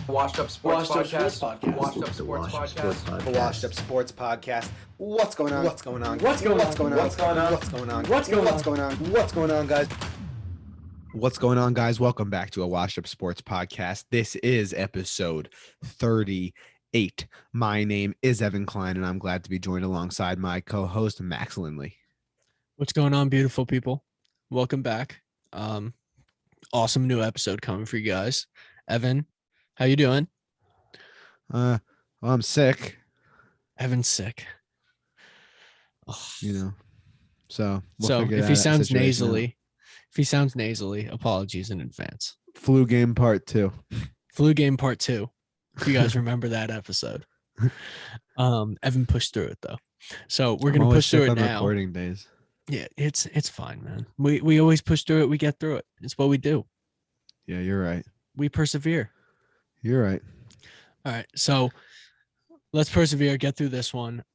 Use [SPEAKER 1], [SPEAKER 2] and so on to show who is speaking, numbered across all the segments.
[SPEAKER 1] Washed Up Sports Podcast.
[SPEAKER 2] Washed Up Sports Podcast.
[SPEAKER 3] The Washed Up Sports Podcast. What's going on? What's going on?
[SPEAKER 2] What's going on?
[SPEAKER 3] What's going on?
[SPEAKER 2] What's going on?
[SPEAKER 3] What's going on?
[SPEAKER 2] What's going on?
[SPEAKER 3] What's going on? What's going on, guys?
[SPEAKER 4] What's going on, guys? Welcome back to a Washed Up Sports Podcast. This is episode 38. My name is Evan Klein, and I'm glad to be joined alongside my co-host, Max Lindley.
[SPEAKER 5] What's going on, beautiful people? Welcome back. Awesome new episode coming for you guys. Evan, how you doing?
[SPEAKER 4] Well, I'm sick.
[SPEAKER 5] Evan's sick.
[SPEAKER 4] So
[SPEAKER 5] If he sounds nasally, apologies in advance.
[SPEAKER 4] Flu game part 2.
[SPEAKER 5] Flu game part 2. If you guys remember that episode. Evan pushed through it though. So we're gonna push through it now.
[SPEAKER 4] Recording days.
[SPEAKER 5] Yeah, it's fine, man. We always push through it, we get through it. It's what we do.
[SPEAKER 4] Yeah, you're right.
[SPEAKER 5] We persevere.
[SPEAKER 4] You're right.
[SPEAKER 5] All right. So let's persevere, get through this one.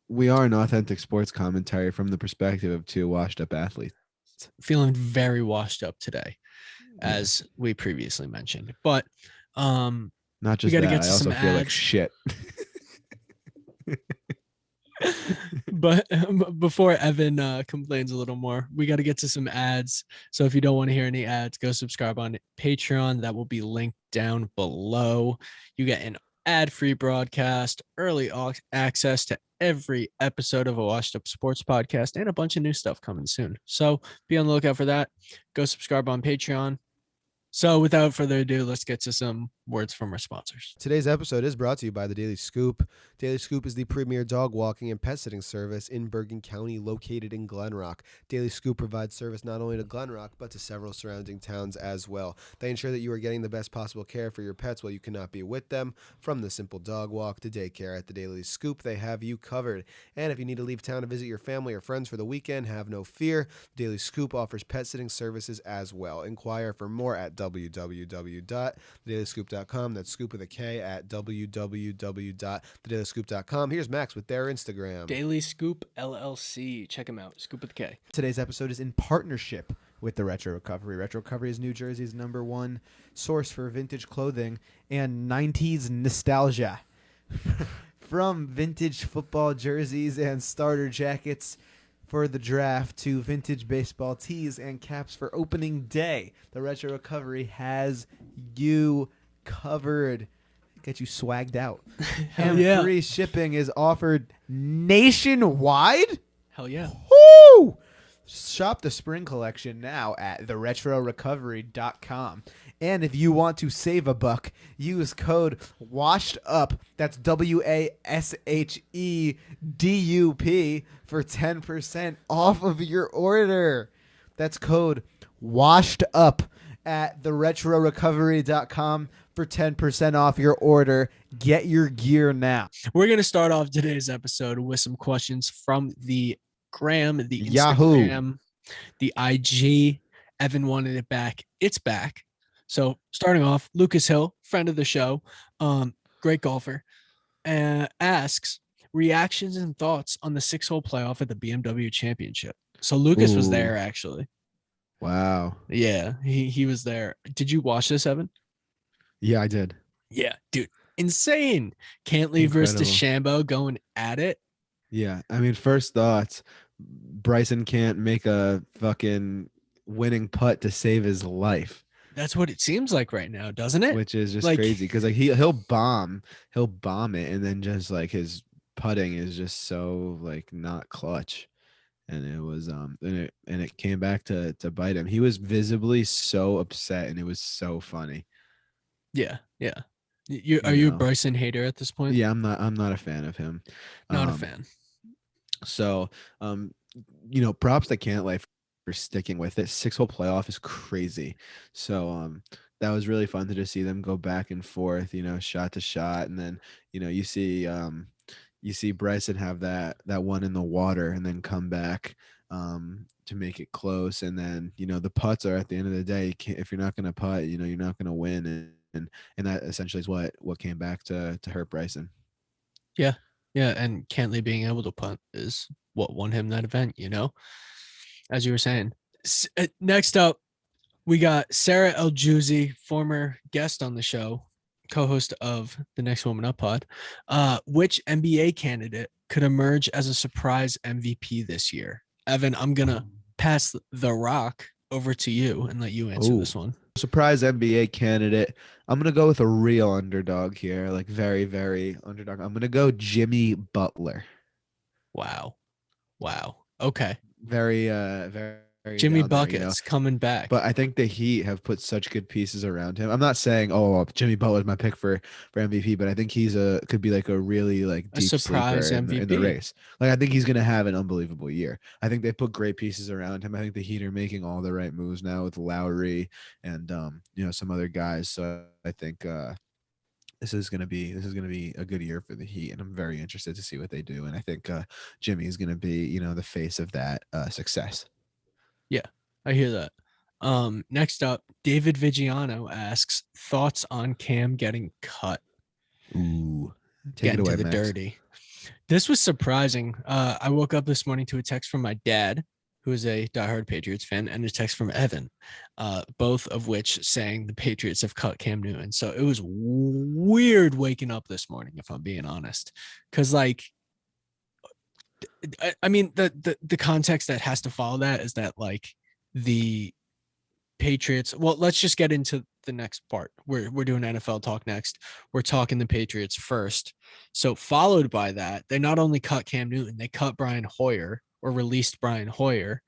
[SPEAKER 4] We are an authentic sports commentary from the perspective of two washed up athletes.
[SPEAKER 5] Feeling very washed up today, as we previously mentioned. But
[SPEAKER 4] Not just
[SPEAKER 5] gotta
[SPEAKER 4] that,
[SPEAKER 5] get to
[SPEAKER 4] I also
[SPEAKER 5] some
[SPEAKER 4] feel like
[SPEAKER 5] ads.
[SPEAKER 4] shit.
[SPEAKER 5] but before Evan complains a little more, we got to get to some ads. So if you don't want to hear any ads, go subscribe on Patreon. That will be linked down below. You get an ad-free broadcast, early access to every episode of a Washed Up Sports Podcast, and a bunch of new stuff coming soon. So be on the lookout for that. Go subscribe on Patreon. So without further ado, let's get to some words from our sponsors.
[SPEAKER 3] Today's episode is brought to you by the Daily Scoop. Daily Scoop is the premier dog walking and pet sitting service in Bergen County, located in Glen Rock. Daily Scoop provides service not only to Glen Rock, but to several surrounding towns as well. They ensure that you are getting the best possible care for your pets while you cannot be with them. From the simple dog walk to daycare, at the Daily Scoop, they have you covered. And if you need to leave town to visit your family or friends for the weekend, have no fear. Daily Scoop offers pet sitting services as well. Inquire for more at www.thedailyscoop.com. That's scoop with a K at www.thedailyscoop.com. Here's Max with their Instagram.
[SPEAKER 5] Daily Scoop LLC. Check them out. Scoop with a K.
[SPEAKER 2] Today's episode is in partnership with the Retro Recovery. Retro Recovery is New Jersey's #1 source for vintage clothing and 90s nostalgia. From vintage football jerseys and starter jackets for the draft to vintage baseball tees and caps for opening day, the Retro Recovery has you covered. Get you swagged out.
[SPEAKER 5] Hell
[SPEAKER 2] And
[SPEAKER 5] yeah.
[SPEAKER 2] free shipping is offered nationwide.
[SPEAKER 5] Hell yeah.
[SPEAKER 2] Woo! Shop the spring collection now at theretrorecovery.com. And if you want to save a buck, use code WASHEDUP, that's WASHEDUP, for 10% off of your order. That's code WASHEDUP at theretrorecovery.com for 10% off your order. Get your gear now.
[SPEAKER 5] We're going to start off today's episode with some questions from the Gram, the
[SPEAKER 4] Yahoo.
[SPEAKER 5] Instagram, the IG. Evan wanted it back. It's back. So starting off, Lucas Hill, friend of the show, great golfer, asks reactions and thoughts on the 6-hole playoff at the BMW Championship. So Lucas was
[SPEAKER 4] Ooh.
[SPEAKER 5] there, actually.
[SPEAKER 4] Wow.
[SPEAKER 5] Yeah, he was there. Did you watch this, Evan?
[SPEAKER 4] Yeah, I did.
[SPEAKER 5] Yeah, dude, insane. Cantley versus
[SPEAKER 4] Incredible.
[SPEAKER 5] DeChambeau going at it.
[SPEAKER 4] Yeah, I mean, first thoughts, Bryson can't make a fucking winning putt to save his life,
[SPEAKER 5] That's what it seems like right now, doesn't it?
[SPEAKER 4] which is just
[SPEAKER 5] Like-
[SPEAKER 4] crazy because like he'll bomb it, and then just like his putting is just so like not clutch, and it was and it came back to bite him. He was visibly so upset, and it was so funny.
[SPEAKER 5] Yeah. Are you a
[SPEAKER 4] know.
[SPEAKER 5] Bryson hater at this point?
[SPEAKER 4] Yeah, I'm not a fan of him.
[SPEAKER 5] Not a fan.
[SPEAKER 4] So, props to Cantlay for sticking with it. 6-hole playoff is crazy. So, that was really fun to just see them go back and forth, shot to shot. And then, you see Bryson have that one in the water and then come back to make it close. And then, the putts are at the end of the day. If you're not going to putt, you're not going to win. And that essentially is what came back to hurt Bryson.
[SPEAKER 5] Yeah, and Cantley being able to punt is what won him that event, as you were saying. Next up, we got Sarah El Juzzi, former guest on the show, co-host of the Next Woman Up pod. Which NBA candidate could emerge as a surprise MVP this year? Evan, I'm gonna pass the rock over to you and let you answer this one.
[SPEAKER 4] Surprise NBA candidate. I'm gonna go with a real underdog here, like very, very underdog. I'm gonna go Jimmy Butler.
[SPEAKER 5] Wow. Okay.
[SPEAKER 4] Very
[SPEAKER 5] Jimmy
[SPEAKER 4] down there, you know.
[SPEAKER 5] Buckets coming back.
[SPEAKER 4] But I think the Heat have put such good pieces around him. I'm not saying, oh, Jimmy Butler's my pick for MVP, but I think he's could be like a really like
[SPEAKER 5] A
[SPEAKER 4] deep
[SPEAKER 5] surprise
[SPEAKER 4] sleeper in the
[SPEAKER 5] MVP.
[SPEAKER 4] race. Like I think he's gonna have an unbelievable year. I think they put great pieces around him. I think the Heat are making all the right moves now with Lowry and some other guys. So I think this is gonna be a good year for the Heat, and I'm very interested to see what they do. And I think Jimmy is gonna be the face of that success.
[SPEAKER 5] Yeah, I hear that. Next up, David Vigiano asks thoughts on Cam getting cut.
[SPEAKER 4] Ooh, take
[SPEAKER 5] Get
[SPEAKER 4] it away,
[SPEAKER 5] into the
[SPEAKER 4] Max.
[SPEAKER 5] dirty. This was surprising. I woke up this morning to a text from my dad, who is a diehard Patriots fan, and a text from Evan, both of which saying the Patriots have cut Cam Newton. So it was weird waking up this morning, if I'm being honest, because like, I mean, the context that has to follow that is that like the Patriots. Well, let's just get into the next part. We're doing NFL talk next. We're talking the Patriots first. So followed by that, they not only cut Cam Newton, they cut Brian Hoyer or released Brian Hoyer.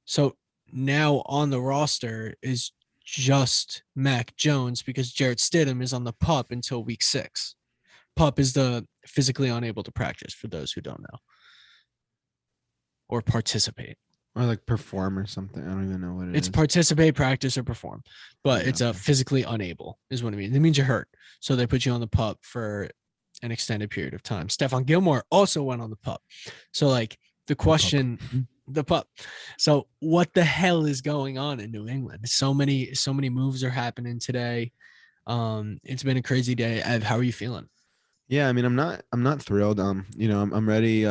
[SPEAKER 5] So now on the roster is just Mac Jones because Jarrett Stidham is on the PUP until week 6. PUP is the physically unable to practice for those who don't know or participate.
[SPEAKER 4] Or like perform or something. I don't even know what
[SPEAKER 5] It's
[SPEAKER 4] is.
[SPEAKER 5] participate, practice, or perform, but
[SPEAKER 4] Yeah,
[SPEAKER 5] it's a
[SPEAKER 4] okay.
[SPEAKER 5] physically unable is what it means. It means you're hurt. So they put you on the PUP for an extended period of time. Stephon Gilmore also went on the PUP. So like the question, the PUP. So what the hell is going on in New England? So many moves are happening today. It's been a crazy day. Ev, how are you feeling?
[SPEAKER 4] Yeah, I mean, I'm not thrilled. I'm ready.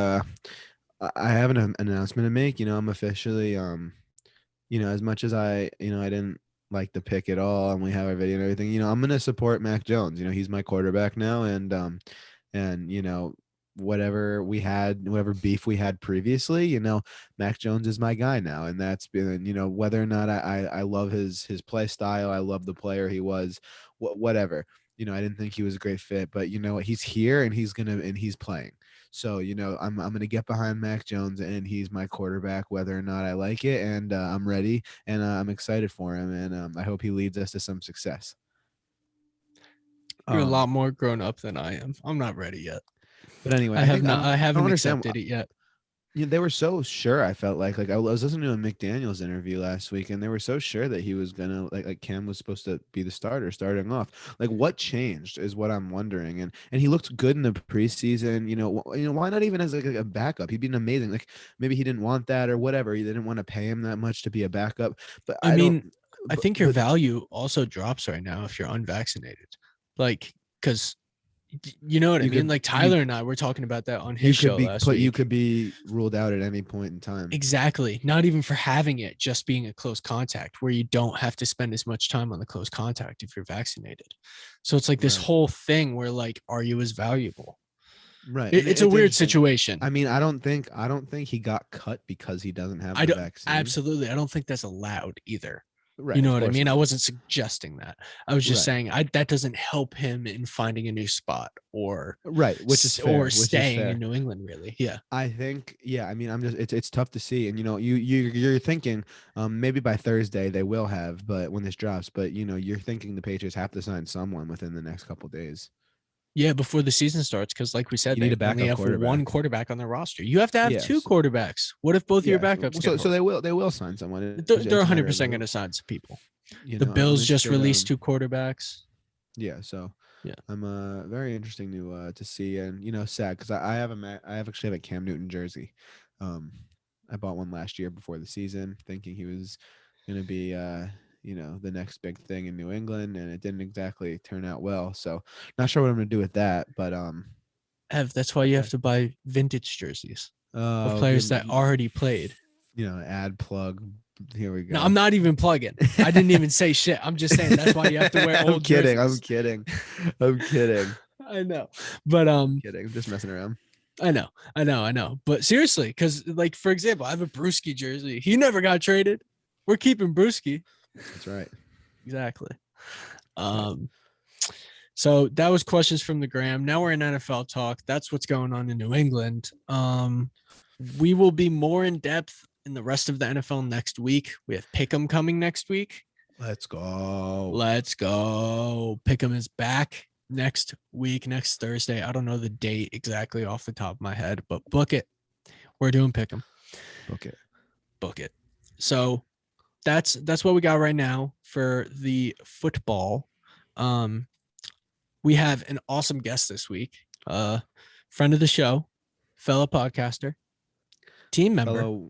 [SPEAKER 4] I have an announcement to make. I'm officially, as much as I didn't like the pick at all, and we have our video and everything. I'm gonna support Mac Jones. He's my quarterback now, and whatever beef we had previously, Mac Jones is my guy now, and that's been, whether or not I love his play style, I love the player he was, whatever. I didn't think he was a great fit, but he's here and he's playing. So, I'm going to get behind Mac Jones, and he's my quarterback, whether or not I like it. And I'm ready, and I'm excited for him. And I hope he leads us to some success.
[SPEAKER 5] You're a lot more grown up than I am. I'm not ready yet.
[SPEAKER 4] But anyway,
[SPEAKER 5] I haven't
[SPEAKER 4] understand
[SPEAKER 5] accepted it yet.
[SPEAKER 4] They were so sure. I felt like I was listening to a McDaniels interview last week, and they were so sure that he was gonna like Cam was supposed to be the starter starting off. Like, what changed is what I'm wondering. And he looked good in the preseason. Why not even as like a backup? He'd been amazing. Like maybe he didn't want that or whatever. He didn't want to pay him that much to be a backup. But
[SPEAKER 5] I mean, I
[SPEAKER 4] but-
[SPEAKER 5] think your
[SPEAKER 4] but-
[SPEAKER 5] value also drops right now if you're unvaccinated. Like, because you know what I
[SPEAKER 4] You
[SPEAKER 5] mean?
[SPEAKER 4] could-
[SPEAKER 5] Like Tyler and I were talking about that on his show last week.
[SPEAKER 4] You could be ruled out at any point in time.
[SPEAKER 5] Exactly. Not even for having it, just being a close contact where you don't have to spend as much time on the close contact if you're vaccinated. So it's like this
[SPEAKER 4] Right.
[SPEAKER 5] whole thing where like, are you as valuable?
[SPEAKER 4] Right.
[SPEAKER 5] It's a weird
[SPEAKER 4] interesting.
[SPEAKER 5] situation.
[SPEAKER 4] I mean, I don't think he got cut because he doesn't have the vaccine.
[SPEAKER 5] Absolutely. I don't think that's allowed either.
[SPEAKER 4] Right.
[SPEAKER 5] You know
[SPEAKER 4] of
[SPEAKER 5] what I
[SPEAKER 4] course
[SPEAKER 5] mean?
[SPEAKER 4] not.
[SPEAKER 5] I wasn't suggesting that. I was just
[SPEAKER 4] Right.
[SPEAKER 5] saying that doesn't help him in finding a new spot or
[SPEAKER 4] Right, which is fair.
[SPEAKER 5] or staying in New England. Really, yeah.
[SPEAKER 4] I think, yeah. I mean, it's tough to see, and you're thinking, maybe by Thursday they will have, but when this drops, but you're thinking the Patriots have to sign someone within the next couple days.
[SPEAKER 5] Yeah, before the season starts, because like we said,
[SPEAKER 4] You need
[SPEAKER 5] they
[SPEAKER 4] a
[SPEAKER 5] only
[SPEAKER 4] backup
[SPEAKER 5] have one quarterback on their roster. You have to have two
[SPEAKER 4] Yes.
[SPEAKER 5] quarterbacks. What if both of your backups
[SPEAKER 4] So
[SPEAKER 5] get hurt?
[SPEAKER 4] they will sign someone.
[SPEAKER 5] They're
[SPEAKER 4] It's a matter of
[SPEAKER 5] 100% going
[SPEAKER 4] who.
[SPEAKER 5] to sign some people.
[SPEAKER 4] You
[SPEAKER 5] The
[SPEAKER 4] know, I'm
[SPEAKER 5] Bills just
[SPEAKER 4] interested,
[SPEAKER 5] released two quarterbacks.
[SPEAKER 4] Yeah, so
[SPEAKER 5] Yeah.
[SPEAKER 4] I'm very interesting to see, and sad because I actually have a Cam Newton jersey. I bought one last year before the season, thinking he was going to be the next big thing in New England, and it didn't exactly turn out well. So not sure what I'm going to do with that, but
[SPEAKER 5] Ev, that's why you have to buy vintage jerseys of players that already played.
[SPEAKER 4] Ad plug Here we go.
[SPEAKER 5] No, I'm not even plugging. I didn't even say shit. I'm just saying that's why you have to wear old jerseys.
[SPEAKER 4] I'm kidding.
[SPEAKER 5] I know. But
[SPEAKER 4] Kidding. Just messing around.
[SPEAKER 5] I know. But seriously, because like for example, I have a Brewski jersey. He never got traded. We're keeping Brewski.
[SPEAKER 4] That's right.
[SPEAKER 5] Exactly. So that was questions from the gram. Now we're in NFL talk. That's what's going on in New England. We will be more in depth in the rest of the NFL next week. We have Pick'em coming next week.
[SPEAKER 4] Let's go.
[SPEAKER 5] Pick'em is back next week, next Thursday. I don't know the date exactly off the top of my head, but book it. We're doing Pick'em. Book it. So that's what we got right now for the football. We have an awesome guest this week. Friend of the show, fellow podcaster, team member,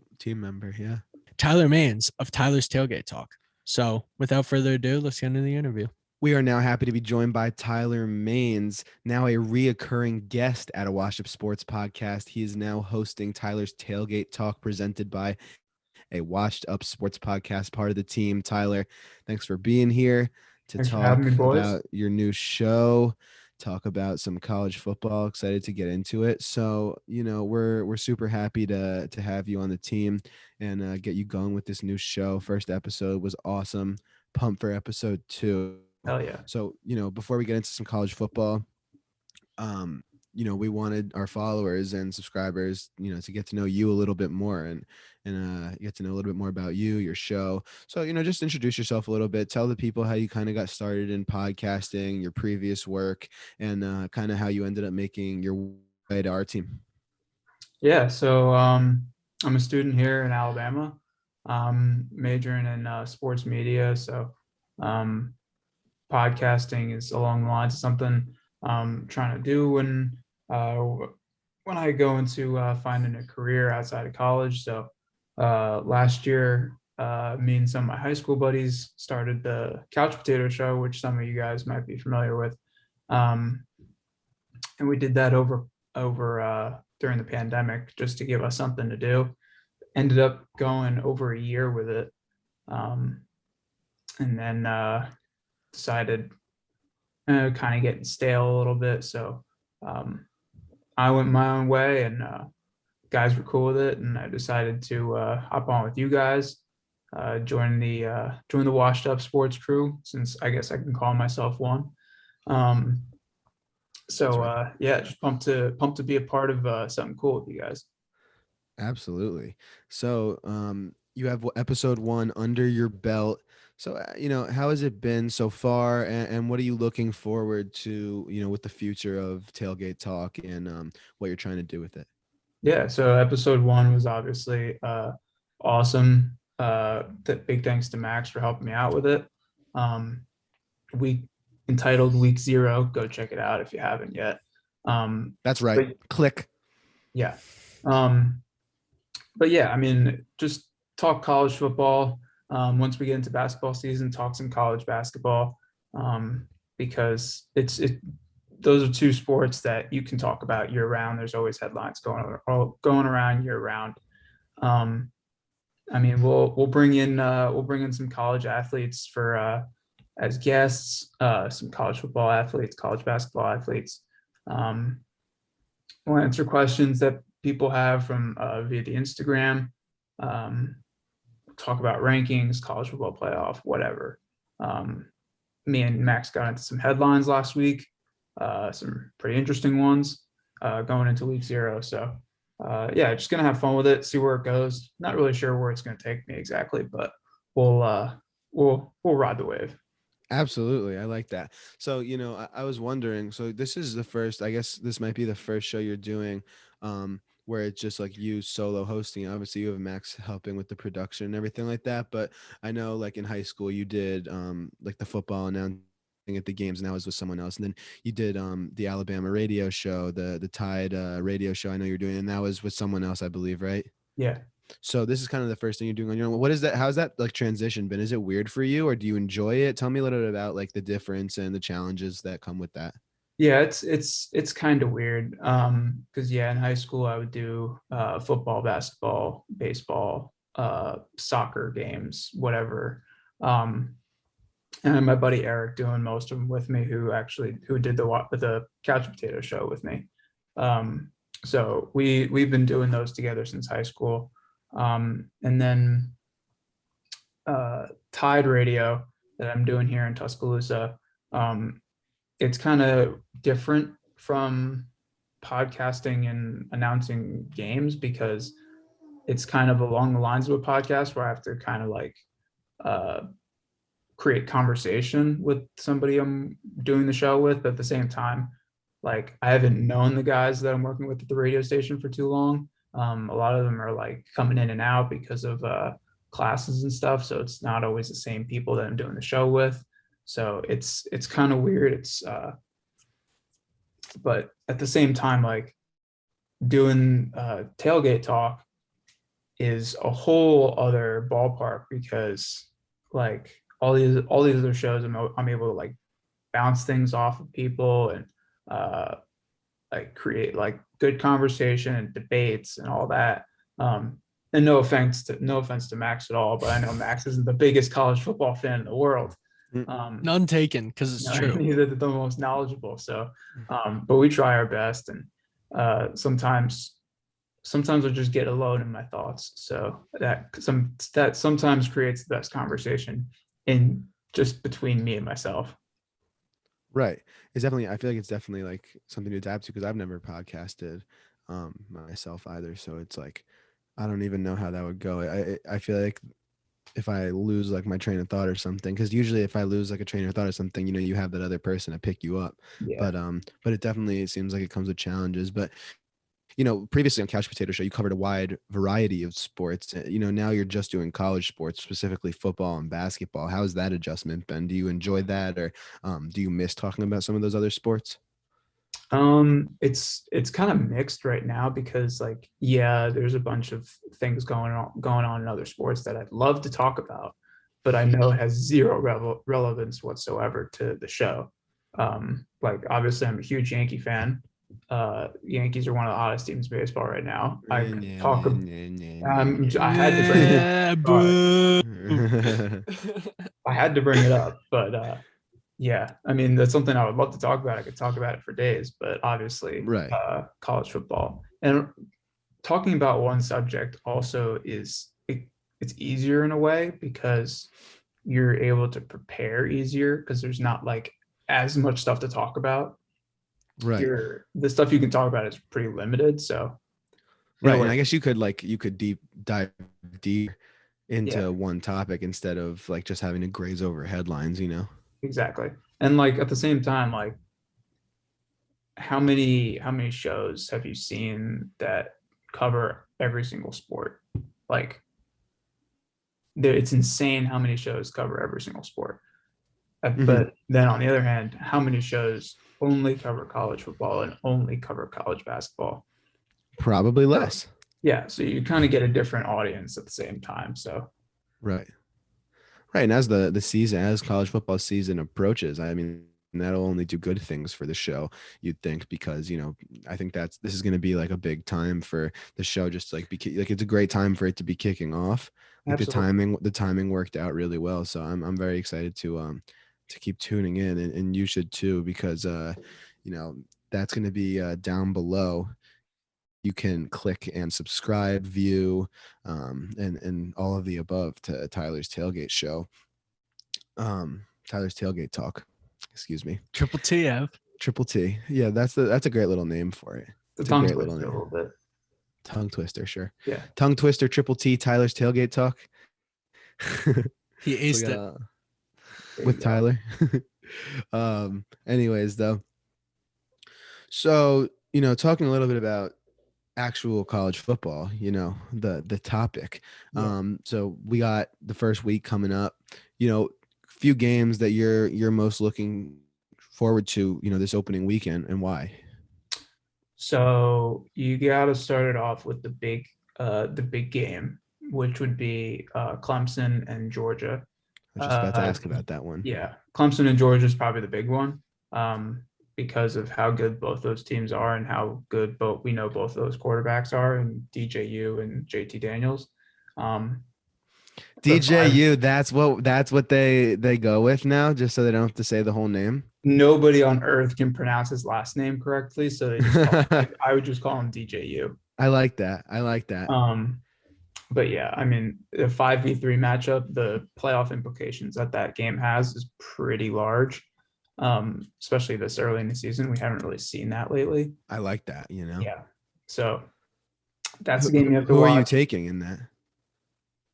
[SPEAKER 4] yeah.
[SPEAKER 5] Tyler Maines of Tyler's Tailgate Talk. So without further ado, let's get into the interview.
[SPEAKER 4] We are now happy to be joined by Tyler Maines, now a reoccurring guest at a Washed Up Sports podcast. He is now hosting Tyler's Tailgate Talk, presented by a Washed Up Sports podcast, part of the team. Tyler, thanks for being here to talk about your new show, talk about some college football. Excited to get into it. So, we're super happy to have you on the team and get you going with this new show. First episode was awesome. Pumped for episode 2.
[SPEAKER 1] Hell yeah.
[SPEAKER 4] So, before we get into some college football, we wanted our followers and subscribers, to get to know you a little bit more and get to know a little bit more about you, your show. So, just introduce yourself a little bit. Tell the people how you kind of got started in podcasting, your previous work, and kind of how you ended up making your way to our team.
[SPEAKER 1] Yeah. So I'm a student here in Alabama, majoring in sports media. So podcasting is along the lines of something I'm trying to do when I go into finding a career outside of college. So last year, me and some of my high school buddies started the Couch Potato Show, which some of you guys might be familiar with. And we did that over during the pandemic just to give us something to do. Ended up going over a year with it. And then decided kind of getting stale a little bit. So I went my own way and guys were cool with it. And I decided to hop on with you guys, join the Washed Up Sports crew, since I guess I can call myself one. Just pumped to be a part of something cool with you guys.
[SPEAKER 4] Absolutely. So you have episode 1 under your belt. So, how has it been so far, and what are you looking forward to, with the future of Tailgate Talk and what you're trying to do with it?
[SPEAKER 1] Yeah, so episode 1 was obviously awesome. Big thanks to Max for helping me out with it. Entitled Week 0. Go check it out if you haven't yet.
[SPEAKER 4] That's right. Click.
[SPEAKER 1] Yeah. But yeah, I mean, just talk college football. Once we get into basketball season, talk some college basketball, because those are two sports that you can talk about year round. There's always headlines going around year round. I mean, we'll bring in some college athletes for as guests, some college football athletes, college basketball athletes. We'll answer questions that people have from via the Instagram. Talk about rankings, college football playoff, whatever. Me and Max got into some headlines last week, some pretty interesting ones going into week 0. So just gonna have fun with it, see where it goes. Not really sure where it's gonna take me exactly, but we'll ride the wave.
[SPEAKER 4] Absolutely. I like that. So, I was wondering, so this is the first, I guess this might be the first show you're doing where it's just like you solo hosting. Obviously you have Max helping with the production and everything like that. But I know like in high school you did like the football announcing at the games, and that was with someone else. And then you did the Alabama radio show, the Tide radio show I know you're doing, and that was with someone else, I believe, right?
[SPEAKER 1] Yeah.
[SPEAKER 4] So this is kind of the first thing you're doing on your own. What is that? How's that like transition been? Is it weird for you, or do you enjoy it? Tell me a little bit about like the difference and the challenges that come with that.
[SPEAKER 1] Yeah, it's kind of weird. Because in high school I would do football, basketball, baseball, soccer games, whatever. And my buddy Eric doing most of them with me, who did the couch potato show with me. So we've been doing those together since high school. And then Tide Radio that I'm doing here in Tuscaloosa. It's kind of different from podcasting and announcing games because it's kind of along the lines of a podcast where I have to kind of like create conversation with somebody I'm doing the show with, but at the same time, like I haven't known the guys that I'm working with at the radio station for too long. A lot of them are like coming in and out because of classes and stuff, so it's not always the same people that I'm doing the show with. So it's kind of weird. But at the same time, like doing Tailgate Talk is a whole other ballpark because like all these other shows I'm able to like bounce things off of people and like create like good conversation and debates and all that. And no offense to Max at all, but I know Max isn't the biggest college football fan in the world.
[SPEAKER 5] None taken, because it's true.
[SPEAKER 1] Neither the most knowledgeable. So, but we try our best, and sometimes I just get alone in my thoughts. So that sometimes creates the best conversation in just between me and myself.
[SPEAKER 4] Right. It's definitely, I feel like it's definitely like something to adapt to because I've never podcasted myself either. So it's like, I don't even know how that would go. I feel like if I lose like my train of thought or something, because usually if I lose like a train of thought or something, you know, you have that other person to pick you up.
[SPEAKER 1] Yeah.
[SPEAKER 4] But it definitely seems like it comes with challenges. But you know, previously on Couch Potato Show, you covered a wide variety of sports. You know, now you're just doing college sports, specifically football and basketball. How's that adjustment been? Do you enjoy that, or do you miss talking about some of those other sports?
[SPEAKER 1] It's kind of mixed right now because like, yeah, there's a bunch of things going on in other sports that I'd love to talk about, but I know it has zero relevance whatsoever to the show. Like obviously I'm a huge Yankee fan. Yankees are one of the hottest teams in baseball right now. I could talk. I had to bring it up. I had to bring it up, but yeah, I mean that's something I would love to talk about. I could talk about it for days, but obviously,
[SPEAKER 4] Right.
[SPEAKER 1] College football and talking about one subject also it's easier in a way because you're able to prepare easier because there's not like as much stuff to talk about.
[SPEAKER 4] Right.
[SPEAKER 1] The stuff you can talk about is pretty limited. So
[SPEAKER 4] right. And I guess you could dive deep into
[SPEAKER 1] Yeah.
[SPEAKER 4] one topic instead of like just having to graze over headlines, you know?
[SPEAKER 1] Exactly. And like at the same time, like how many shows have you seen that cover every single sport? Like it's insane how many shows cover every single sport. But then on the other hand, how many shows only cover college football and only cover college basketball?
[SPEAKER 4] Probably less.
[SPEAKER 1] Yeah, so you kind of get a different audience at the same time. So
[SPEAKER 4] Right. Right. And as as college football season approaches, I mean, that'll only do good things for the show, you'd think, because, you know, I think this is going to be like a big time for the show, just like it's a great time for it to be kicking off. Like the timing worked out really well. So I'm very excited to keep tuning in, and you should too, because you know, that's going to be down below. You can click and subscribe, view, and all of the above to Tyler's Tailgate Show. Tyler's Tailgate Talk. Excuse me.
[SPEAKER 5] Triple TF.
[SPEAKER 4] Triple T. Yeah, that's a great little name for it.
[SPEAKER 1] It's a great little name. A little bit.
[SPEAKER 4] Tongue twister, sure.
[SPEAKER 1] Yeah.
[SPEAKER 4] Tongue twister, Triple T, Tyler's Tailgate Talk.
[SPEAKER 5] He aced it
[SPEAKER 4] with Tyler. Anyways, though. So, you know, talking a little bit about actual college football, you know, the topic.
[SPEAKER 1] Yeah.
[SPEAKER 4] So we got the first week coming up, you know, few games that you're most looking forward to, you know, this opening weekend, and why?
[SPEAKER 1] So you got to start it off with the big game, which would be Clemson and Georgia.
[SPEAKER 4] I was just about to ask about that one.
[SPEAKER 1] Yeah, Clemson and Georgia is probably the big one because of how good both those teams are and how good both those quarterbacks are, and DJU and JT Daniels. The five-
[SPEAKER 4] DJU, that's what they go with now, just so they don't have to say the whole name.
[SPEAKER 1] Nobody on earth can pronounce his last name correctly, so they just I would just call him DJU.
[SPEAKER 4] I like that. I like that.
[SPEAKER 1] But yeah, I mean, the 5v3 matchup, the playoff implications that that game has is pretty large, especially this early in the season. We haven't really seen that lately.
[SPEAKER 4] I like that, you know.
[SPEAKER 1] Yeah. So that's the game you have to
[SPEAKER 4] Who are you
[SPEAKER 1] watch.
[SPEAKER 4] taking in that?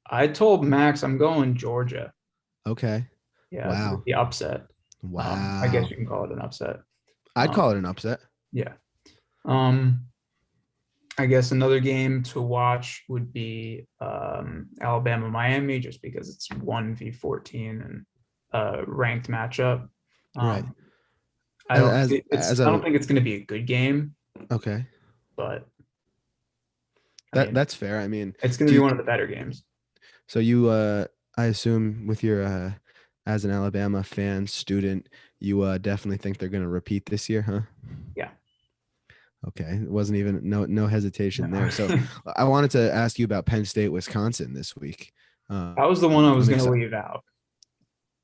[SPEAKER 1] I told Max I'm going Georgia.
[SPEAKER 4] Okay.
[SPEAKER 1] Yeah,
[SPEAKER 4] Wow.
[SPEAKER 1] the upset.
[SPEAKER 4] Wow.
[SPEAKER 1] I guess you can call it an upset.
[SPEAKER 4] I'd call it an upset.
[SPEAKER 1] Yeah. I guess another game to watch would be Alabama Miami, just because it's 1v14 and ranked matchup.
[SPEAKER 4] Right.
[SPEAKER 1] I don't
[SPEAKER 4] As
[SPEAKER 1] I don't think it's going to be a good game,
[SPEAKER 4] okay.
[SPEAKER 1] but I mean,
[SPEAKER 4] That's fair. I mean,
[SPEAKER 1] it's going to be one of the better games.
[SPEAKER 4] so you I assume with your as an Alabama fan student, you definitely think they're going to repeat this year, huh?
[SPEAKER 1] Yeah.
[SPEAKER 4] Okay, it wasn't even no hesitation
[SPEAKER 1] No.
[SPEAKER 4] there. So I wanted to ask you about Penn State, Wisconsin this week.
[SPEAKER 1] That was the one I was
[SPEAKER 4] I'm
[SPEAKER 1] going to
[SPEAKER 4] exci-
[SPEAKER 1] leave out.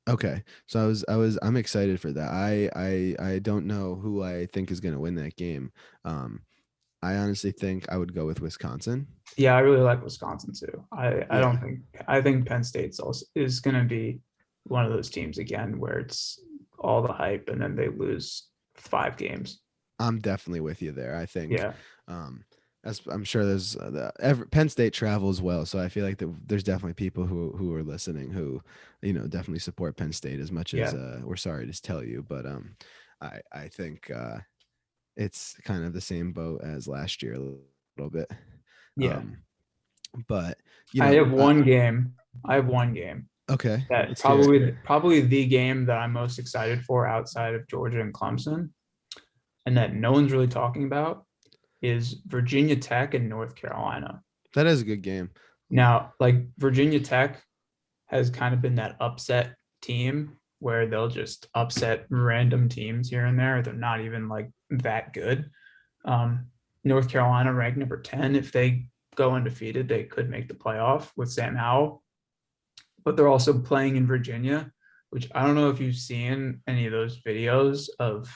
[SPEAKER 4] Okay, so I'm excited for that. I don't know who I think is going to win that game. I honestly think I would go with Wisconsin.
[SPEAKER 1] Yeah, I really like Wisconsin too. I
[SPEAKER 4] Yeah.
[SPEAKER 1] don't think I think Penn State's also is going to be one of those teams again where it's all the hype and then they lose 5 games.
[SPEAKER 4] I'm definitely with you there. I think,
[SPEAKER 1] Yeah.
[SPEAKER 4] as I'm sure there's Penn State travels well, so I feel like there's definitely people who are listening who, definitely support Penn State as much as we're sorry to tell you, but I think it's kind of the same boat as last year a little bit.
[SPEAKER 1] Yeah.
[SPEAKER 4] But
[SPEAKER 1] I have one game.
[SPEAKER 4] Okay.
[SPEAKER 1] That probably the game that I'm most excited for outside of Georgia and Clemson, and that no one's really talking about, is Virginia Tech and North Carolina.
[SPEAKER 4] That is a good game.
[SPEAKER 1] Now, like Virginia Tech has kind of been that upset team where they'll just upset random teams here and there. They're not even like that good. North Carolina ranked number 10. If they go undefeated, they could make the playoff with Sam Howell. But they're also playing in Virginia, which I don't know if you've seen any of those videos of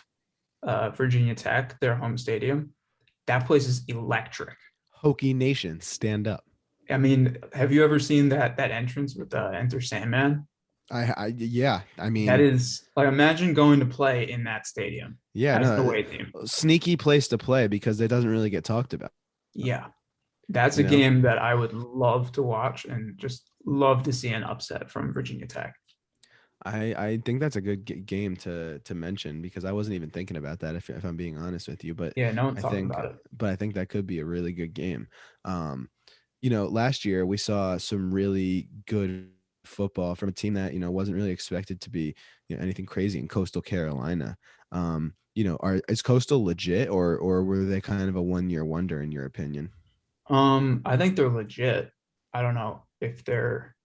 [SPEAKER 1] Virginia Tech, their home stadium. That place is electric.
[SPEAKER 4] Hokie Nation, stand up.
[SPEAKER 1] I mean, have you ever seen that entrance with Enter Sandman?
[SPEAKER 4] Yeah. I mean,
[SPEAKER 1] that is like, imagine going to play in that stadium.
[SPEAKER 4] Yeah,
[SPEAKER 1] as the away team.
[SPEAKER 4] Sneaky place to play because it doesn't really get talked about.
[SPEAKER 1] Yeah, that's a game that I would love to watch and just love to see an upset from Virginia Tech.
[SPEAKER 4] I think that's a good game to mention because I wasn't even thinking about that if I'm being honest with you. But
[SPEAKER 1] yeah, no one's talking about it.
[SPEAKER 4] But I think that could be a really good game. Last year we saw some really good football from a team that wasn't really expected to be anything crazy in Coastal Carolina. Is Coastal legit or were they kind of a one-year wonder in your opinion?
[SPEAKER 1] I think they're legit. I don't know if they're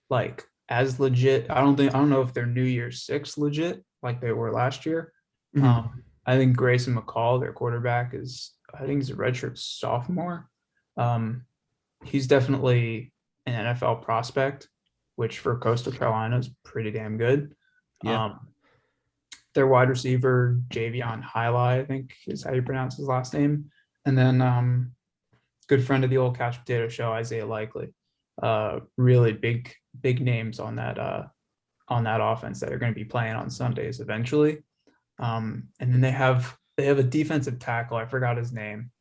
[SPEAKER 1] like as legit. I don't know if they're New Year's Six legit like they were last year.
[SPEAKER 4] Mm-hmm.
[SPEAKER 1] I think Grayson McCall, their quarterback, I think he's a redshirt sophomore. He's definitely an NFL prospect, which for Coastal Carolina is pretty damn good.
[SPEAKER 4] Yeah.
[SPEAKER 1] Their wide receiver, Javier Highlight, I think is how you pronounce his last name. And then good friend of the old Couch Potato Show, Isaiah Likely. Really big names on that offense that are going to be playing on Sundays eventually. And then they have a defensive tackle. I forgot his name,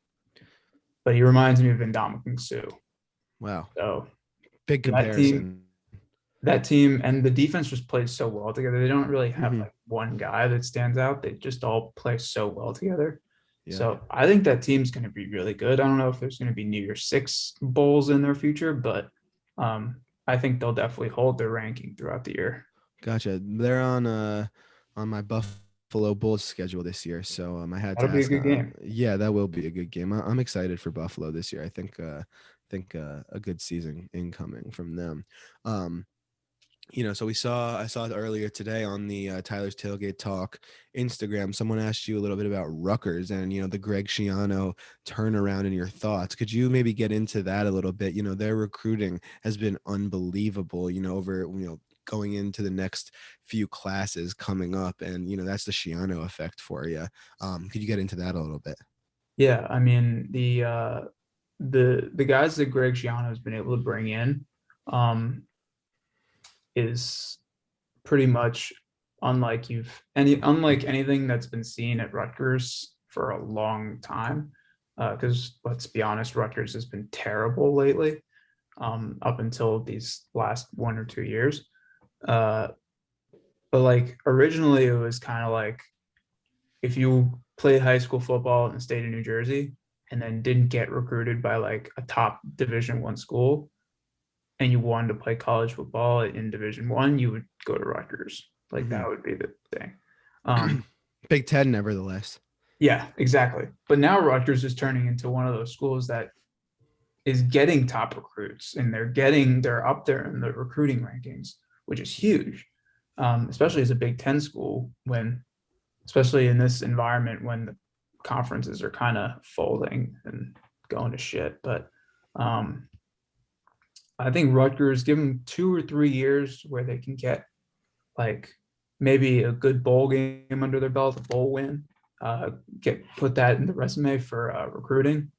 [SPEAKER 1] but he reminds me of Ndamukong Suh.
[SPEAKER 4] Wow.
[SPEAKER 1] So
[SPEAKER 4] big comparison.
[SPEAKER 1] That team and the defense just plays so well together. They don't really have like one guy that stands out. They just all play so well together. Yeah. So I think that team's going to be really good. I don't know if there's going to be New Year's Six bowls in their future, but I think they'll definitely hold their ranking throughout the year.
[SPEAKER 4] Gotcha. They're on my Buffalo Bulls schedule this year, so I had
[SPEAKER 1] That'll
[SPEAKER 4] to ask.
[SPEAKER 1] Be a good game.
[SPEAKER 4] Yeah, that will be a good game. I'm excited for Buffalo this year. I think a good season incoming from them. So I saw it earlier today on the Tyler's Tailgate Talk Instagram. Someone asked you a little bit about Rutgers and, the Greg Schiano turnaround and your thoughts. Could you maybe get into that a little bit? Their recruiting has been unbelievable, over, going into the next few classes coming up. And, that's the Schiano effect for you. Could you get into that a little bit?
[SPEAKER 1] Yeah, I mean the guys that Greg Schiano has been able to bring in um, is pretty much unlike anything that's been seen at Rutgers for a long time. Because let's be honest, Rutgers has been terrible lately, up until these last 1 or 2 years. Uh, but like originally, it was kind of like if you played high school football in the state of New Jersey and then didn't get recruited by like a top Division 1 school, and you wanted to play college football in Division 1, you would go to Rutgers. Like that would be the thing.
[SPEAKER 4] Big Ten, nevertheless.
[SPEAKER 1] Yeah, exactly. But now Rutgers is turning into one of those schools that is getting top recruits, and they're up there in the recruiting rankings, which is huge, especially as a Big Ten school, especially in this environment when the conferences are kind of folding and going to shit. But I think Rutgers, give them 2 or 3 years where they can get like maybe a good bowl game under their belt, a bowl win, put that in the resume for recruiting.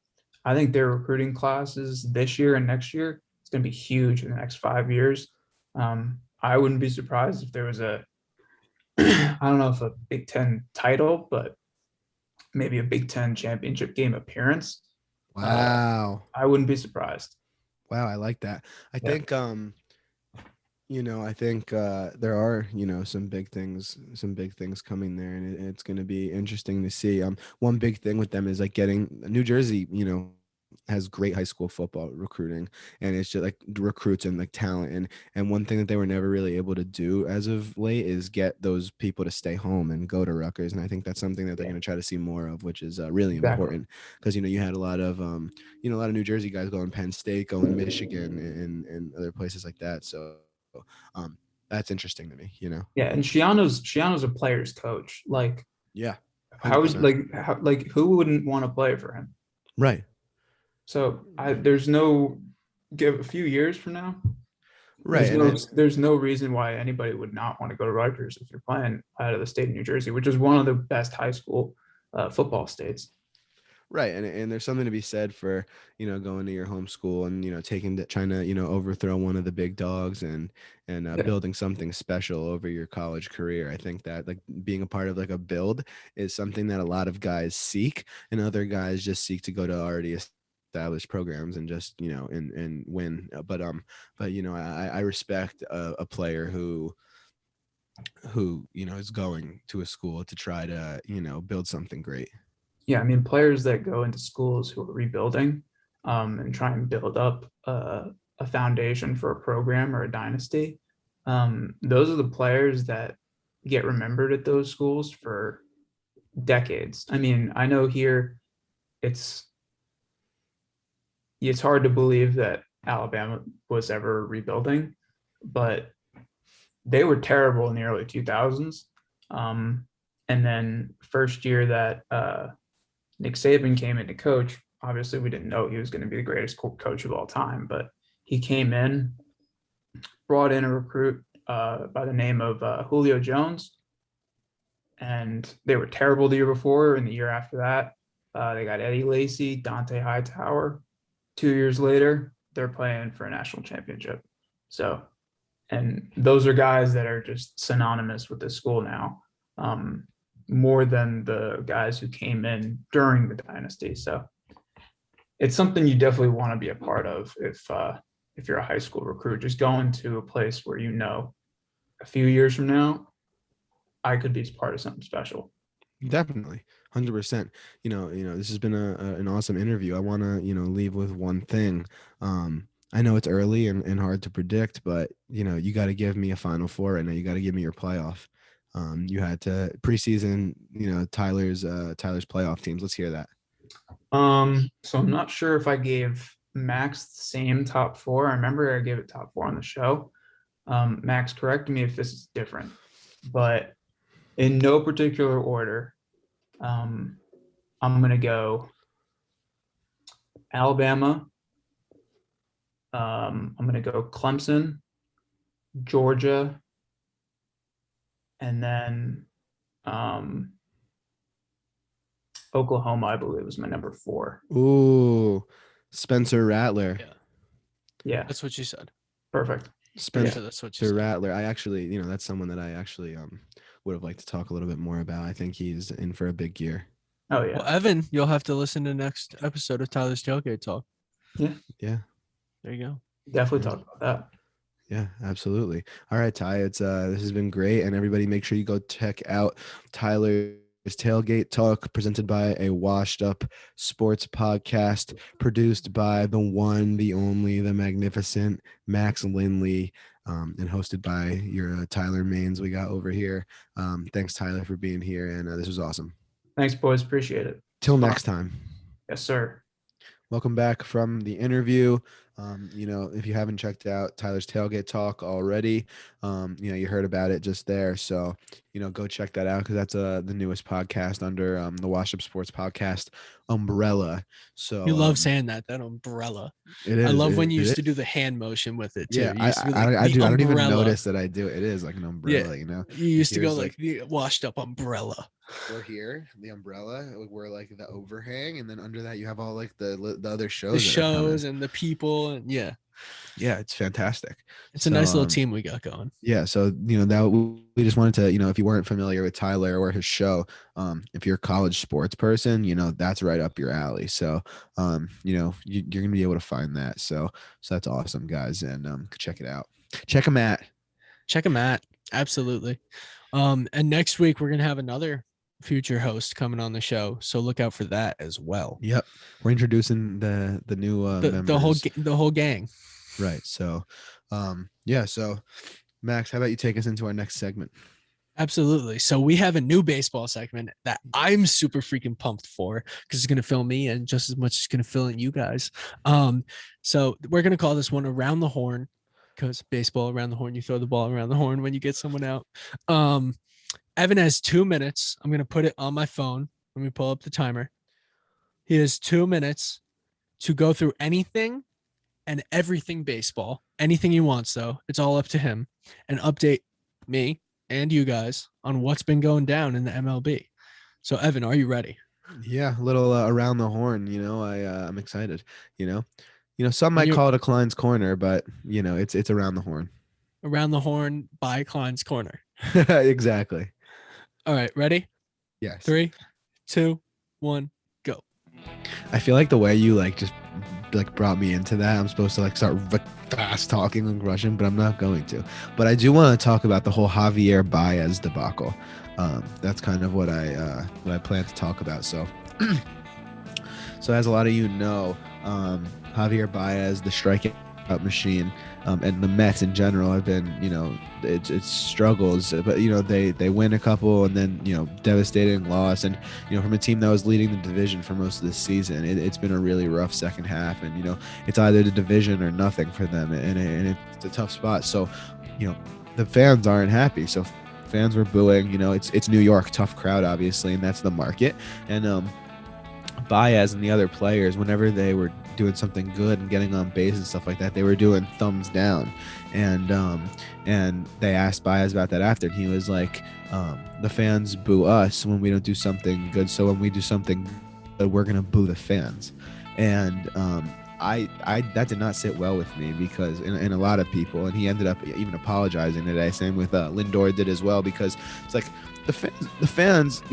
[SPEAKER 1] I think their recruiting classes this year and next year is going to be huge in the next 5 years. I wouldn't be surprised if there was I don't know if a Big Ten title, but maybe a Big Ten championship game appearance.
[SPEAKER 4] Wow.
[SPEAKER 1] I wouldn't be surprised.
[SPEAKER 4] Wow, I like that. I
[SPEAKER 1] Yeah.
[SPEAKER 4] think I think there are, some big things coming there, and it's going to be interesting to see. One big thing with them is like getting New Jersey, has great high school football recruiting, and it's just like recruits and like talent, and one thing that they were never really able to do as of late is get those people to stay home and go to Rutgers, and I think that's something that they're going to try to see more of, which is really
[SPEAKER 1] Exactly.
[SPEAKER 4] important because you had a lot of a lot of New Jersey guys going Penn State, going Michigan, and other places like that. So that's interesting to me.
[SPEAKER 1] Yeah, and Shiano's a player's coach. Like
[SPEAKER 4] Yeah,
[SPEAKER 1] how would
[SPEAKER 4] 100%.
[SPEAKER 1] like who wouldn't want to play for him?
[SPEAKER 4] Right.
[SPEAKER 1] So there's no give a few years from now.
[SPEAKER 4] Right.
[SPEAKER 1] There's no reason why anybody would not want to go to Rutgers if you're playing out of the state of New Jersey, which is one of the best high school football states.
[SPEAKER 4] Right. And there's something to be said for, going to your home school and, trying to, overthrow one of the big dogs and
[SPEAKER 1] Yeah.
[SPEAKER 4] building something special over your college career. I think that like being a part of like a build is something that a lot of guys seek, and other guys just seek to go to already established programs and just, and win. But I respect a player who is going to a school to try to, build something great.
[SPEAKER 1] Yeah, I mean, players that go into schools who are rebuilding and try and build up a foundation for a program or a dynasty, those are the players that get remembered at those schools for decades. I mean, I know here it's hard to believe that Alabama was ever rebuilding, but they were terrible in the early 2000s. And then first year that Nick Saban came in to coach, obviously we didn't know he was going to be the greatest coach of all time, but he came in, brought in a recruit by the name of Julio Jones, and they were terrible the year before. And the year after that, they got Eddie Lacy, Dante Hightower. 2 years later, they're playing for a national championship. So, and those are guys that are just synonymous with this school now. More than the guys who came in during the dynasty. So it's something you definitely want to be a part of if you're a high school recruit. Just going to a place where a few years from now, I could be part of something special.
[SPEAKER 4] Definitely, 100%. This has been an awesome interview. I want to leave with one thing. I know it's early and hard to predict, but you got to give me a Final Four right now. You got to give me your playoff. You had to preseason, Tyler's playoff teams. Let's hear that.
[SPEAKER 1] So I'm not sure if I gave Max the same top four. I remember I gave it top four on the show. Max, correct me if this is different, but in no particular order, I'm going to go Alabama. I'm going to go Clemson, Georgia, and then Oklahoma, I believe, was my number 4.
[SPEAKER 4] Ooh, Spencer Rattler.
[SPEAKER 5] Yeah,
[SPEAKER 1] Yeah,
[SPEAKER 5] that's what you said.
[SPEAKER 1] perfect.
[SPEAKER 4] Spencer
[SPEAKER 5] That's what you said.
[SPEAKER 4] Rattler. I actually, that's someone that I actually would have liked to talk a little bit more about. I think he's in for a big year.
[SPEAKER 1] Oh yeah.
[SPEAKER 5] Well, Evan, you'll have to listen to next episode of Tyler's Tailgate Talk.
[SPEAKER 4] Yeah.
[SPEAKER 5] There you go.
[SPEAKER 1] Definitely talk about that.
[SPEAKER 4] Yeah, absolutely. All right, Ty, it's this has been great, and everybody make sure you go check out Tyler's Tailgate Talk, presented by a washed up sports podcast, produced by the one, the only, the magnificent Max Lindley, and hosted by your Tyler Maines we got over here. Thanks, Tyler, for being here, and this was awesome.
[SPEAKER 1] Thanks, boys. Appreciate it.
[SPEAKER 4] Till next time.
[SPEAKER 1] Yes, sir.
[SPEAKER 4] Welcome back from the interview. If you haven't checked out Tyler's Tailgate Talk already, you heard about it just there. So, go check that out, because that's the newest podcast under the Wash Up Sports Podcast umbrella. So
[SPEAKER 5] You love saying that umbrella.
[SPEAKER 4] it is.
[SPEAKER 5] I love when you
[SPEAKER 4] it
[SPEAKER 5] used to
[SPEAKER 4] is.
[SPEAKER 5] do the hand motion with it too.
[SPEAKER 4] Yeah,
[SPEAKER 5] You used to be like,
[SPEAKER 4] I
[SPEAKER 5] "The
[SPEAKER 4] do. I don't even
[SPEAKER 5] umbrella."
[SPEAKER 4] notice that I do. It is like an umbrella,
[SPEAKER 5] You used to go
[SPEAKER 4] Here's,
[SPEAKER 5] like the washed up umbrella.
[SPEAKER 4] We're here, the umbrella. We're like the overhang, and then under that you have all like the other shows.
[SPEAKER 5] The shows and the people, and yeah,
[SPEAKER 4] it's fantastic.
[SPEAKER 5] it's a nice little team we got going.
[SPEAKER 4] Yeah, so that we just wanted to, if you weren't familiar with Tyler or his show, if you're a college sports person, that's right up your alley. So you're gonna be able to find that. So that's awesome, guys, and check it out. Check them out.
[SPEAKER 5] Absolutely. And next week we're gonna have another future host coming on the show, so look out for that as well.
[SPEAKER 4] Yep, we're introducing the new members.
[SPEAKER 5] the whole gang.
[SPEAKER 4] Right. So so Max, how about you take us into our next segment?
[SPEAKER 5] Absolutely. So we have a new baseball segment that I'm super freaking pumped for, because it's going to fill me in just as much as it's going to fill in you guys. So we're going to call this one Around the Horn, because baseball around the horn, you throw the ball around the horn when you get someone out. Evan has 2 minutes. I'm going to put it on my phone. Let me pull up the timer. He has 2 minutes to go through anything and everything baseball. Anything he wants, though. It's all up to him. And update me and you guys on what's been going down in the MLB. So, Evan, are you ready?
[SPEAKER 4] Yeah, a little around the horn. I'm excited. Some might call it a Klein's Corner, but it's around the horn.
[SPEAKER 5] Around the horn by Klein's Corner.
[SPEAKER 4] Exactly.
[SPEAKER 5] All right, ready?
[SPEAKER 4] Yes.
[SPEAKER 5] 3, 2, 1, go.
[SPEAKER 4] I feel like the way you just brought me into that, I'm supposed to start fast talking like Russian, but I'm not going to. But I do want to talk about the whole Javier Baez debacle. That's kind of what I plan to talk about. So, as a lot of you know, Javier Baez, the strikeout machine, and the Mets in general have been, it's struggles, but they win a couple and then devastating loss, and from a team that was leading the division for most of the season, it's been a really rough second half, and it's either the division or nothing for them, and it's a tough spot. So the fans aren't happy, so fans were booing. It's New York, tough crowd obviously, and that's the market. And Baez and the other players, whenever they were doing something good and getting on base and stuff like that, they were doing thumbs down, and they asked Baez about that after, and he was like, the fans boo us when we don't do something good, so when we do something good, we're gonna boo the fans. And I that did not sit well with me, because and a lot of people, and he ended up even apologizing today, same with Lindor did as well, because it's like the fans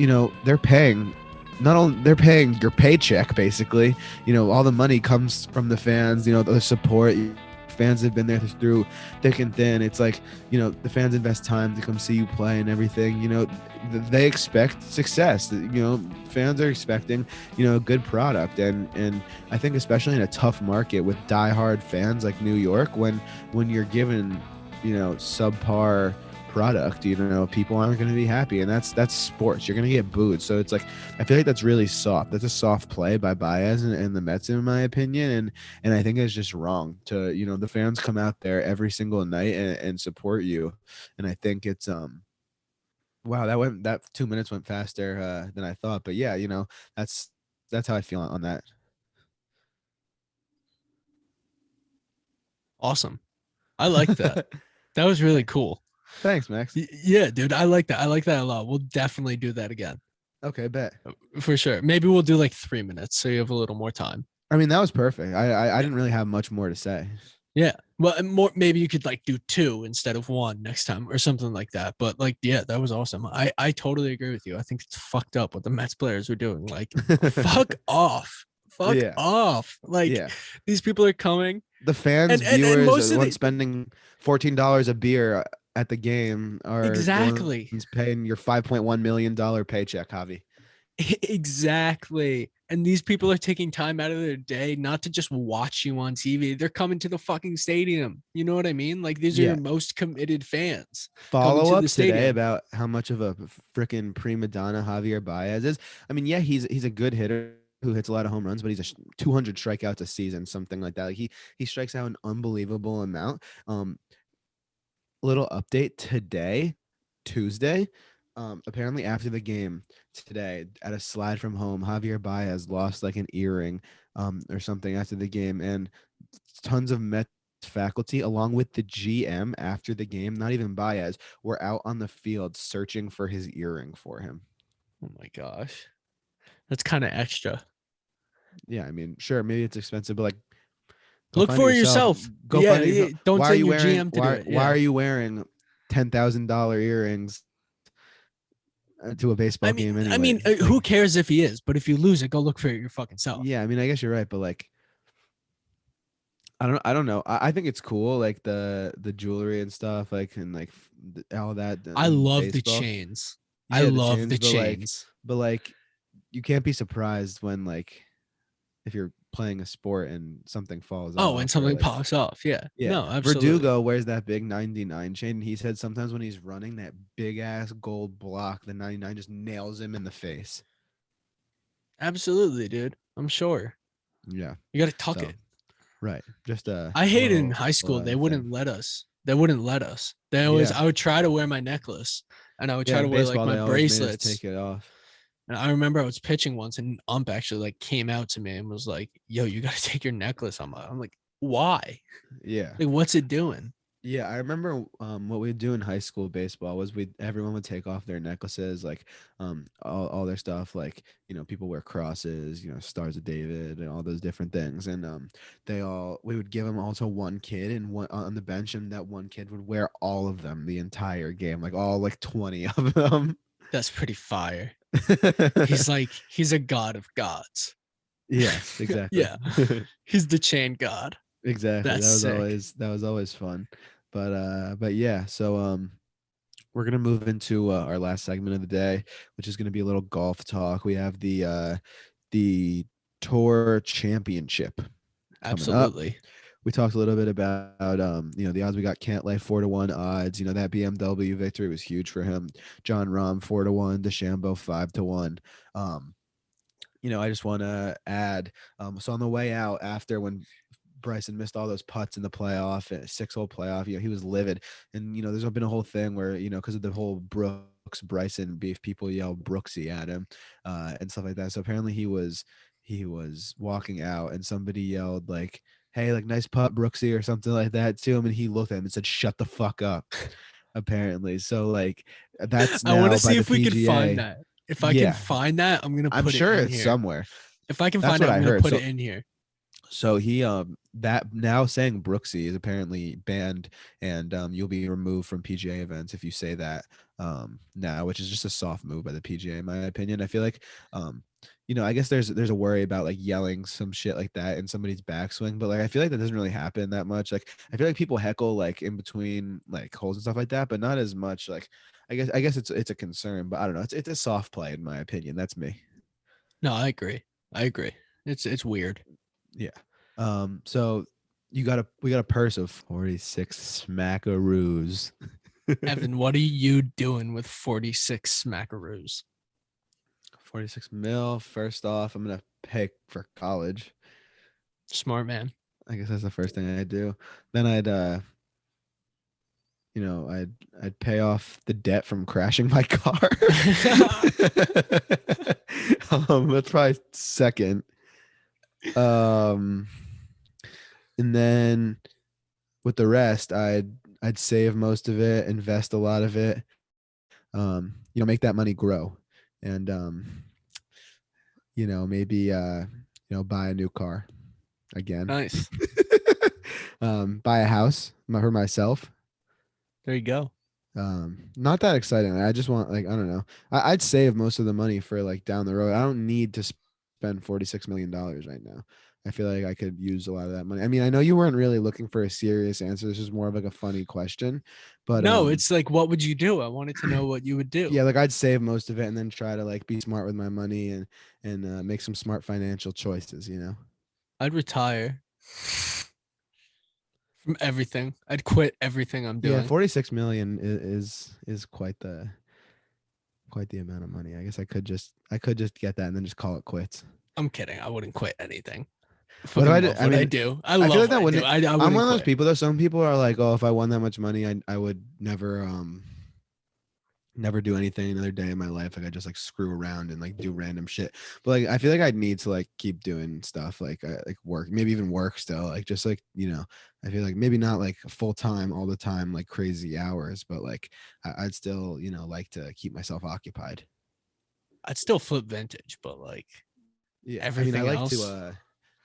[SPEAKER 4] they're paying, not only they're paying your paycheck, basically, all the money comes from the fans, the support. Fans have been there through thick and thin. It's like, the fans invest time to come see you play and everything. They expect success. Fans are expecting, a good product. And I think especially in a tough market with diehard fans like New York, when you're given, subpar product, people aren't going to be happy, and that's sports. You're going to get booed. So it's like, I feel like that's really soft. That's a soft play by Baez and the Mets, in my opinion. And I think it's just wrong to, the fans come out there every single night and support you. And I think it's, wow, that 2 minutes went faster than I thought. But yeah, that's how I feel on that.
[SPEAKER 5] Awesome. I like that. That was really cool.
[SPEAKER 4] Thanks, Max.
[SPEAKER 5] Yeah, dude, I like that. I like that a lot. We'll definitely do that again.
[SPEAKER 4] Okay, bet.
[SPEAKER 5] For sure. Maybe we'll do like 3 minutes so you have a little more time.
[SPEAKER 4] I mean, that was perfect. I didn't really have much more to say.
[SPEAKER 5] Yeah. Well, and more, maybe you could like do 2 instead of 1 next time or something like that. But like, yeah, that was awesome. I totally agree with you. I think it's fucked up what the Mets players were doing. Like, fuck off. Fuck
[SPEAKER 4] Yeah.
[SPEAKER 5] off. Like,
[SPEAKER 4] Yeah.
[SPEAKER 5] these people are coming.
[SPEAKER 4] The fans,
[SPEAKER 5] And
[SPEAKER 4] viewers,
[SPEAKER 5] most of
[SPEAKER 4] ones spending $14 a beer at the game are
[SPEAKER 5] Exactly.
[SPEAKER 4] the ones paying your $5.1 million paycheck, Javi.
[SPEAKER 5] Exactly. And these people are taking time out of their day not to just watch you on TV. They're coming to the fucking stadium. You know what I mean? Like, these are
[SPEAKER 4] Yeah.
[SPEAKER 5] your most committed fans.
[SPEAKER 4] Follow up today
[SPEAKER 5] stadium.
[SPEAKER 4] about how much of a freaking prima donna Javier Baez is. I mean, yeah, he's a good hitter who hits a lot of home runs, but he's 200 strikeouts a season, something like that. Like he strikes out an unbelievable amount. Little update today, Tuesday. Apparently after the game today, at a slide from home, Javier Baez lost like an earring or something after the game, and tons of Mets faculty along with the GM after the game, not even Baez, were out on the field searching for his earring for him.
[SPEAKER 5] Oh my gosh. That's kind of extra.
[SPEAKER 4] Yeah, I mean, sure, maybe it's expensive, but like,
[SPEAKER 5] look for it yourself.
[SPEAKER 4] Go
[SPEAKER 5] yeah,
[SPEAKER 4] find it yourself.
[SPEAKER 5] Don't
[SPEAKER 4] Why
[SPEAKER 5] send
[SPEAKER 4] are you
[SPEAKER 5] your
[SPEAKER 4] wearing,
[SPEAKER 5] GM to
[SPEAKER 4] why,
[SPEAKER 5] do it.
[SPEAKER 4] why
[SPEAKER 5] Yeah.
[SPEAKER 4] are you wearing $10,000 earrings to a baseball game anyway?
[SPEAKER 5] I mean, who cares if he is? But if you lose it, go look for it your fucking self.
[SPEAKER 4] Yeah, I mean, I guess you're right, but like, I don't know. I think it's cool, like the jewelry and stuff, like, and like all that.
[SPEAKER 5] I
[SPEAKER 4] in
[SPEAKER 5] love
[SPEAKER 4] baseball.
[SPEAKER 5] the chains.
[SPEAKER 4] Yeah,
[SPEAKER 5] I love the
[SPEAKER 4] but like,
[SPEAKER 5] chains.
[SPEAKER 4] but like, you can't be surprised when like, if you're playing a sport and something falls off.
[SPEAKER 5] Oh, and something
[SPEAKER 4] like,
[SPEAKER 5] pops off. Yeah.
[SPEAKER 4] Yeah.
[SPEAKER 5] No, absolutely.
[SPEAKER 4] Verdugo wears that big 99 chain, and he said sometimes when he's running, that big ass gold block, the 99 just nails him in the face.
[SPEAKER 5] Absolutely, dude. I'm sure.
[SPEAKER 4] Yeah.
[SPEAKER 5] You got to tuck it.
[SPEAKER 4] Right. Just
[SPEAKER 5] I hated in high school. They wouldn't let us. They wouldn't let us. They always. I would try to wear my necklace, and I would try to wear like my bracelets.
[SPEAKER 4] Take it off.
[SPEAKER 5] And I remember I was pitching once, and an ump actually like came out to me and was like, "Yo, you got to take your necklace off." I'm like, "Why?
[SPEAKER 4] Yeah.
[SPEAKER 5] Like, what's it doing?"
[SPEAKER 4] Yeah, I remember what we'd do in high school baseball was everyone would take off their necklaces, like all their stuff, like, people wear crosses, Stars of David and all those different things, and we would give them all to one kid and one on the bench, and that one kid would wear all of them the entire game, like all like 20 of them.
[SPEAKER 5] That's pretty fire. He's a god of gods.
[SPEAKER 4] Yes, exactly.
[SPEAKER 5] Yeah. He's the chain god.
[SPEAKER 4] Exactly.
[SPEAKER 5] That's
[SPEAKER 4] that was always fun. But yeah, so we're gonna move into our last segment of the day, which is gonna be a little golf talk. We have the Tour Championship.
[SPEAKER 5] Absolutely.
[SPEAKER 4] We talked a little bit about the odds we got. Cantlay 4-1 odds. That BMW victory was huge for him. John Rahm 4-1, DeChambeau 5-1. I just want to add. So on the way out, after when Bryson missed all those putts in the playoff, 6-hole playoff, he was livid. And there's been a whole thing where because of the whole Brooks Bryson beef, people yell Brooksy at him and stuff like that. So apparently he was walking out, and somebody yelled like, "Hey, like, nice putt, Brooksy," or something like that to him, and he looked at him and said, "Shut the fuck up." Apparently, so like that's.
[SPEAKER 5] I want to see
[SPEAKER 4] if
[SPEAKER 5] we can find that. If I can find that, I'm gonna put it in here.
[SPEAKER 4] I'm sure it's somewhere.
[SPEAKER 5] If I can find it, I'm gonna put it in here.
[SPEAKER 4] So he that now saying Brooksy is apparently banned, and you'll be removed from PGA events if you say that now, which is just a soft move by the PGA in my opinion. I feel like I guess there's a worry about like yelling some shit like that in somebody's backswing, but like I feel like that doesn't really happen that much. Like I feel like people heckle like in between like holes and stuff like that, but not as much. Like I guess it's a concern, but I don't know. It's a soft play in my opinion. That's me.
[SPEAKER 5] No, I agree. It's weird.
[SPEAKER 4] Yeah. So we got a purse of 46 smackaroos.
[SPEAKER 5] Evan, what are you doing with 46 smackaroos?
[SPEAKER 4] 46 mil. First off, I'm gonna pay for college.
[SPEAKER 5] Smart man.
[SPEAKER 4] I guess that's the first thing I'd do. Then I'd I'd pay off the debt from crashing my car. That's probably second. And then with the rest, I'd save most of it, invest a lot of it, make that money grow, and maybe buy a new car again.
[SPEAKER 5] Nice.
[SPEAKER 4] Buy a house for myself.
[SPEAKER 5] There you go.
[SPEAKER 4] Not that exciting. I just want, like, I don't know. I'd save most of the money for like down the road. I don't need to spend $46 million right now. I feel like I could use a lot of that money. I mean, I know you weren't really looking for a serious answer. This is more of like a funny question, but
[SPEAKER 5] no, it's like, what would you do? I wanted to know what you would do.
[SPEAKER 4] yeah, like I'd save most of it and then try to like be smart with my money and make some smart financial choices.
[SPEAKER 5] I'd retire from everything. I'd quit everything I'm doing.
[SPEAKER 4] Yeah, 46 million is quite the amount of money. I guess I could just get that and then just call it quits.
[SPEAKER 5] I'm kidding. I wouldn't quit anything.
[SPEAKER 4] What do I do?
[SPEAKER 5] I mean, I do. I love
[SPEAKER 4] feel like that
[SPEAKER 5] what I do.
[SPEAKER 4] I'm one of those people though. Some people are like, oh, if I won that much money, I would never do anything another day in my life. Like I just like screw around and like do random shit. But like I feel like I'd need to like keep doing stuff like work, maybe even work still. Like just like I feel like maybe not like full time all the time, like crazy hours, but like I'd still like to keep myself occupied.
[SPEAKER 5] I'd still flip vintage, but like
[SPEAKER 4] yeah,
[SPEAKER 5] everything
[SPEAKER 4] I like
[SPEAKER 5] else.
[SPEAKER 4] To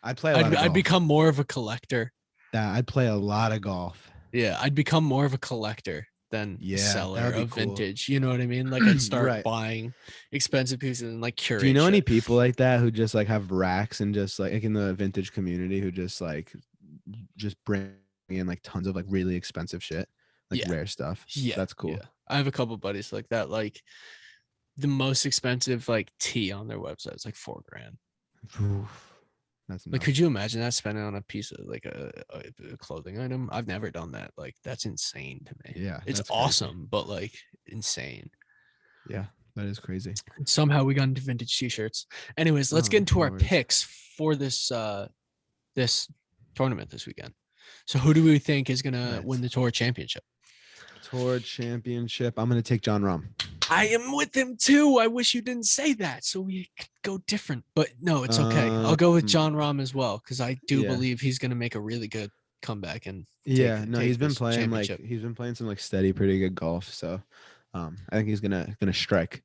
[SPEAKER 4] I'd play a lot of golf.
[SPEAKER 5] I'd become more of a collector.
[SPEAKER 4] Yeah, I'd play a lot of golf.
[SPEAKER 5] Yeah, I'd become more of a collector than a seller of vintage. You know what I mean? Like I'd start buying expensive pieces and like curate.
[SPEAKER 4] Do you know any people like that who just like have racks and just like in the vintage community who just bring in like tons of like really expensive shit, like rare stuff?
[SPEAKER 5] Yeah,
[SPEAKER 4] that's cool.
[SPEAKER 5] Yeah. I have a couple buddies like that. Like the most expensive like tee on their website is like $4,000.
[SPEAKER 4] That's
[SPEAKER 5] like, could you imagine that spending on a piece of like a clothing item? I've never done that. Like that's insane to me.
[SPEAKER 4] Yeah,
[SPEAKER 5] it's awesome, but like insane.
[SPEAKER 4] Yeah, that is crazy.
[SPEAKER 5] And somehow we got into vintage t-shirts. Anyways, let's get into our picks for this this tournament this weekend. So who do we think is gonna win the tour championship?
[SPEAKER 4] Tour championship. I'm gonna take John Rahm.
[SPEAKER 5] I am with him too. I wish you didn't say that so we could go different, but no, it's okay. I'll go with John Rahm as well because I do believe he's gonna make a really good comeback and
[SPEAKER 4] he's been playing some like steady, pretty good golf. So I think he's gonna strike.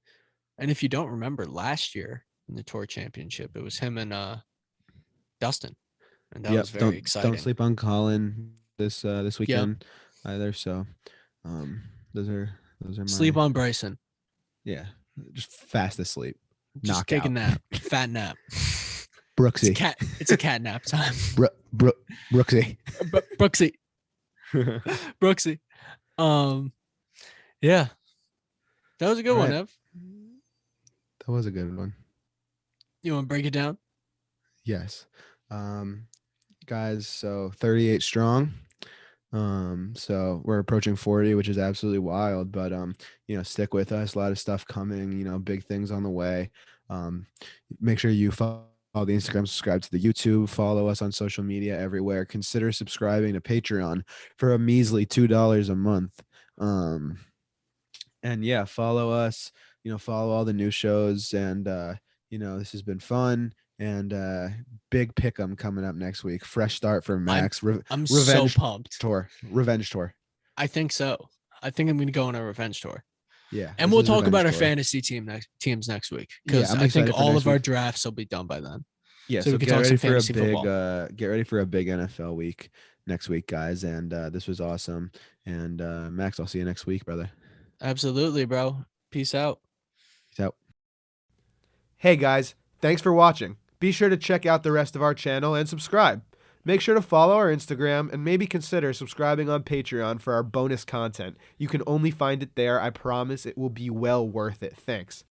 [SPEAKER 5] And if you don't remember last year in the tour championship, it was him and Dustin, and that was very exciting.
[SPEAKER 4] Don't sleep on Colin this weekend either. So those are
[SPEAKER 5] sleep on Bryson.
[SPEAKER 4] Yeah, just fast asleep.
[SPEAKER 5] Just take a nap, fat nap.
[SPEAKER 4] Brooksy.
[SPEAKER 5] It's a cat nap time.
[SPEAKER 4] Brooksy.
[SPEAKER 5] Brooksy. Brooksy. Yeah. That was a good one, Ev.
[SPEAKER 4] That was a good one.
[SPEAKER 5] You want to break it down?
[SPEAKER 4] Yes. Guys, so 38 strong. So we're approaching 40, which is absolutely wild, but stick with us. A lot of stuff coming, big things on the way. Make sure you follow the Instagram, subscribe to the YouTube, follow us on social media everywhere. Consider subscribing to Patreon for a measly $2 a month. And yeah, follow us, follow all the new shows, and this has been fun. And big pick'em coming up next week. Fresh start for Max.
[SPEAKER 5] I'm so pumped.
[SPEAKER 4] Revenge tour.
[SPEAKER 5] I think so. I think I'm going to go on a revenge tour.
[SPEAKER 4] Yeah.
[SPEAKER 5] And we'll talk about our fantasy teams next week because I think all of our drafts will be done by then.
[SPEAKER 4] Yeah. So we can get ready for a big NFL week next week, guys. And this was awesome. And Max, I'll see you next week, brother.
[SPEAKER 5] Absolutely, bro. Peace out.
[SPEAKER 4] Peace out.
[SPEAKER 3] Hey, guys. Thanks for watching. Be sure to check out the rest of our channel and subscribe. Make sure to follow our Instagram and maybe consider subscribing on Patreon for our bonus content. You can only find it there. I promise it will be well worth it. Thanks.